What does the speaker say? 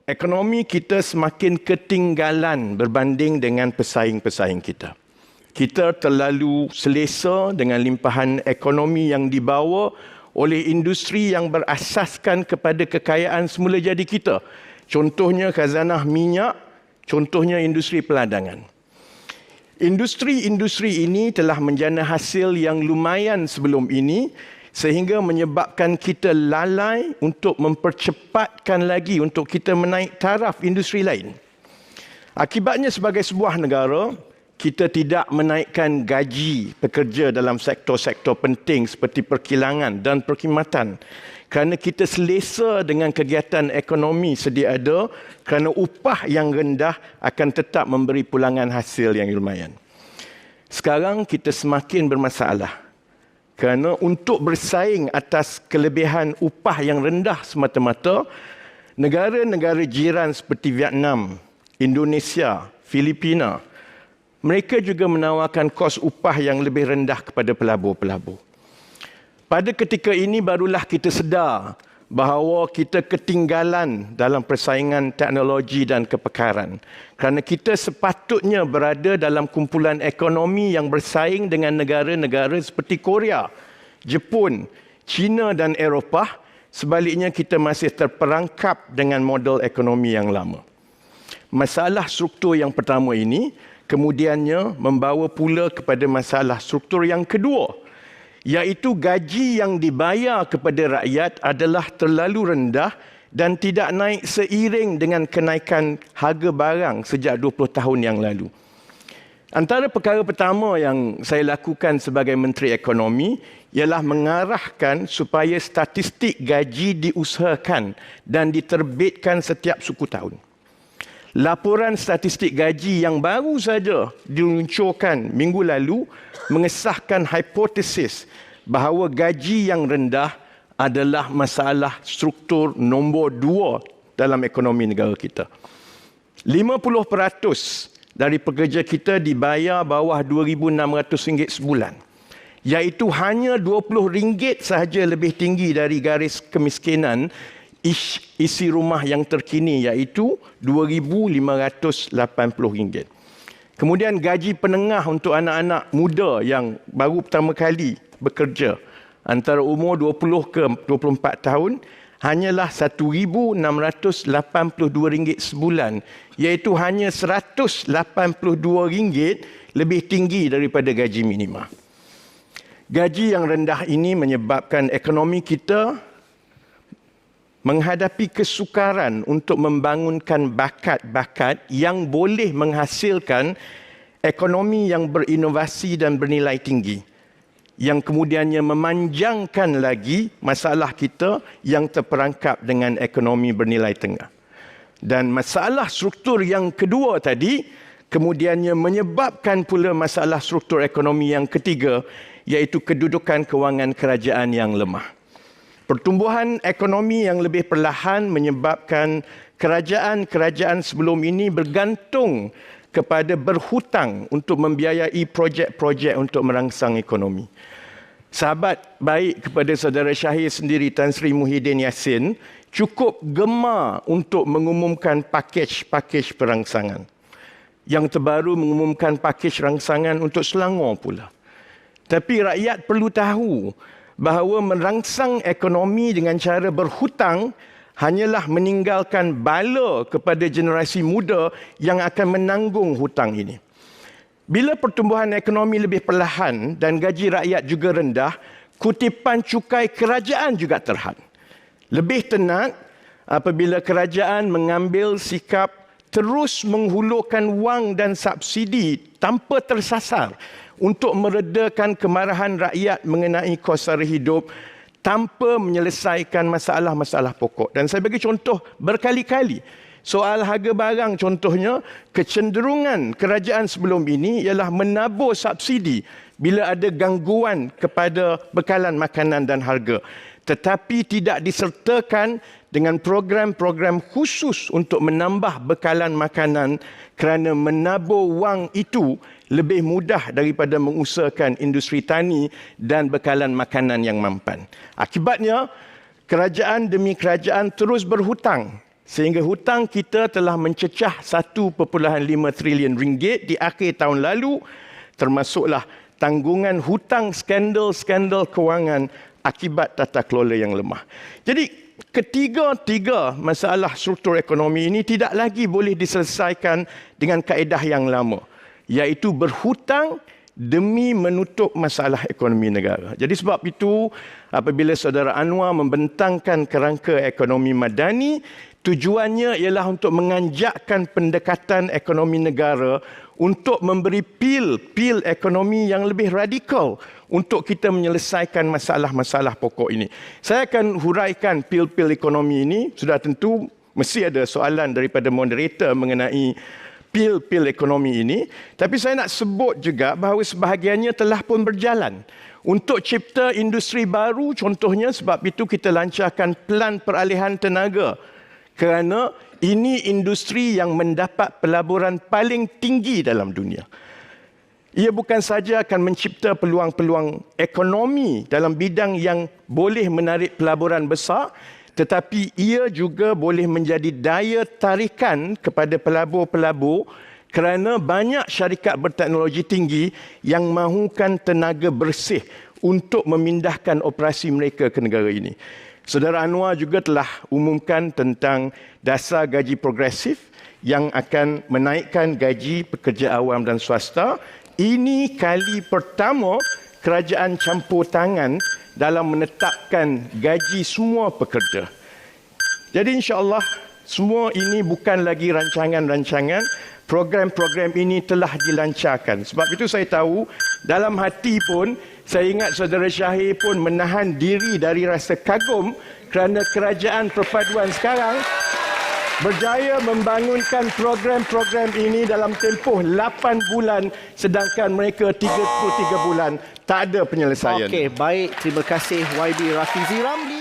ekonomi kita semakin ketinggalan berbanding dengan pesaing-pesaing kita. Kita terlalu selesa dengan limpahan ekonomi yang dibawa oleh industri yang berasaskan kepada kekayaan semula jadi kita. Contohnya khazanah minyak, contohnya industri peladangan. Industri-industri ini telah menjana hasil yang lumayan sebelum ini sehingga menyebabkan kita lalai untuk mempercepatkan lagi untuk kita menaik taraf industri lain. Akibatnya sebagai sebuah negara, kita tidak menaikkan gaji pekerja dalam sektor-sektor penting seperti perkilangan dan perkhidmatan kerana kita selesa dengan kegiatan ekonomi sedia ada kerana upah yang rendah akan tetap memberi pulangan hasil yang lumayan. Sekarang kita semakin bermasalah kerana untuk bersaing atas kelebihan upah yang rendah semata-mata, negara-negara jiran seperti Vietnam, Indonesia, Filipina, mereka juga menawarkan kos upah yang lebih rendah kepada pelabur-pelabur. Pada ketika ini barulah kita sedar bahawa kita ketinggalan dalam persaingan teknologi dan kepakaran. Kerana kita sepatutnya berada dalam kumpulan ekonomi yang bersaing dengan negara-negara seperti Korea, Jepun, China dan Eropah. Sebaliknya kita masih terperangkap dengan model ekonomi yang lama. Masalah struktur yang pertama ini kemudiannya membawa pula kepada masalah struktur yang kedua, iaitu gaji yang dibayar kepada rakyat adalah terlalu rendah dan tidak naik seiring dengan kenaikan harga barang sejak 20 tahun yang lalu. Antara perkara pertama yang saya lakukan sebagai Menteri Ekonomi ialah mengarahkan supaya statistik gaji diusahakan dan diterbitkan setiap suku tahun. Laporan statistik gaji yang baru saja diluncurkan minggu lalu mengesahkan hipotesis bahawa gaji yang rendah adalah masalah struktur nombor 2 dalam ekonomi negara kita. 50% dari pekerja kita dibayar bawah RM2,600 sebulan, iaitu hanya RM20 sahaja lebih tinggi dari garis kemiskinan isi rumah yang terkini, iaitu RM2,580. Kemudian gaji penengah untuk anak-anak muda yang baru pertama kali bekerja antara umur 20 ke 24 tahun hanyalah RM1,682 sebulan, iaitu hanya RM182 lebih tinggi daripada gaji minima. Gaji yang rendah ini menyebabkan ekonomi kita menghadapi kesukaran untuk membangunkan bakat-bakat yang boleh menghasilkan ekonomi yang berinovasi dan bernilai tinggi, yang kemudiannya memanjangkan lagi masalah kita yang terperangkap dengan ekonomi bernilai tengah. Dan masalah struktur yang kedua tadi kemudiannya menyebabkan pula masalah struktur ekonomi yang ketiga, iaitu kedudukan kewangan kerajaan yang lemah. Pertumbuhan ekonomi yang lebih perlahan menyebabkan kerajaan-kerajaan sebelum ini bergantung kepada berhutang untuk membiayai projek-projek untuk merangsang ekonomi. Sahabat baik kepada saudara Syahir sendiri, Tan Sri Muhyiddin Yassin, cukup gemar untuk mengumumkan pakej-pakej perangsangan. Yang terbaru mengumumkan pakej rangsangan untuk Selangor pula. Tapi rakyat perlu tahu bahawa merangsang ekonomi dengan cara berhutang hanyalah meninggalkan bala kepada generasi muda yang akan menanggung hutang ini. Bila pertumbuhan ekonomi lebih perlahan dan gaji rakyat juga rendah, kutipan cukai kerajaan juga terhad. Lebih tenat apabila kerajaan mengambil sikap terus menghulurkan wang dan subsidi tanpa tersasar untuk meredakan kemarahan rakyat mengenai kos sara hidup tanpa menyelesaikan masalah-masalah pokok. Dan saya bagi contoh berkali-kali. Soal harga barang contohnya, kecenderungan kerajaan sebelum ini ialah menabur subsidi bila ada gangguan kepada bekalan makanan dan harga. Tetapi tidak disertakan dengan program-program khusus untuk menambah bekalan makanan kerana menabur wang itu lebih mudah daripada mengusahakan industri tani dan bekalan makanan yang mampan. Akibatnya, kerajaan demi kerajaan terus berhutang Sehingga hutang kita telah mencecah 1.5 trilion ringgit di akhir tahun lalu, termasuklah tanggungan hutang skandal-skandal kewangan akibat tata kelola yang lemah. Jadi ketiga-tiga masalah struktur ekonomi ini tidak lagi boleh diselesaikan dengan kaedah yang lama, iaitu berhutang demi menutup masalah ekonomi negara. Jadi sebab itu, apabila Saudara Anwar membentangkan kerangka ekonomi madani, tujuannya ialah untuk menganjakkan pendekatan ekonomi negara untuk memberi pil ekonomi yang lebih radikal untuk kita menyelesaikan masalah-masalah pokok ini. Saya akan huraikan pil ekonomi ini. Sudah tentu mesti ada soalan daripada moderator mengenai pil ekonomi ini. Tapi saya nak sebut juga bahawa sebahagiannya telah pun berjalan. Untuk cipta industri baru contohnya, sebab itu kita lancarkan pelan peralihan tenaga. Kerana ini industri yang mendapat pelaburan paling tinggi dalam dunia. Ia bukan saja akan mencipta peluang-peluang ekonomi dalam bidang yang boleh menarik pelaburan besar, tetapi ia juga boleh menjadi daya tarikan kepada pelabur-pelabur kerana banyak syarikat berteknologi tinggi yang mahukan tenaga bersih untuk memindahkan operasi mereka ke negara ini. Saudara Anwar juga telah umumkan tentang dasar gaji progresif yang akan menaikkan gaji pekerja awam dan swasta. Ini kali pertama kerajaan campur tangan dalam menetapkan gaji semua pekerja. Jadi insya-Allah semua ini bukan lagi rancangan-rancangan, program-program ini telah dilancarkan. Sebab itu saya tahu dalam hati pun saya ingat Saudara Syahir pun menahan diri dari rasa kagum kerana kerajaan perpaduan sekarang berjaya membangunkan program-program ini dalam tempoh 8 bulan sedangkan mereka 33 bulan tak ada penyelesaian. Okey, baik. Terima kasih YB Rafizi Ramli.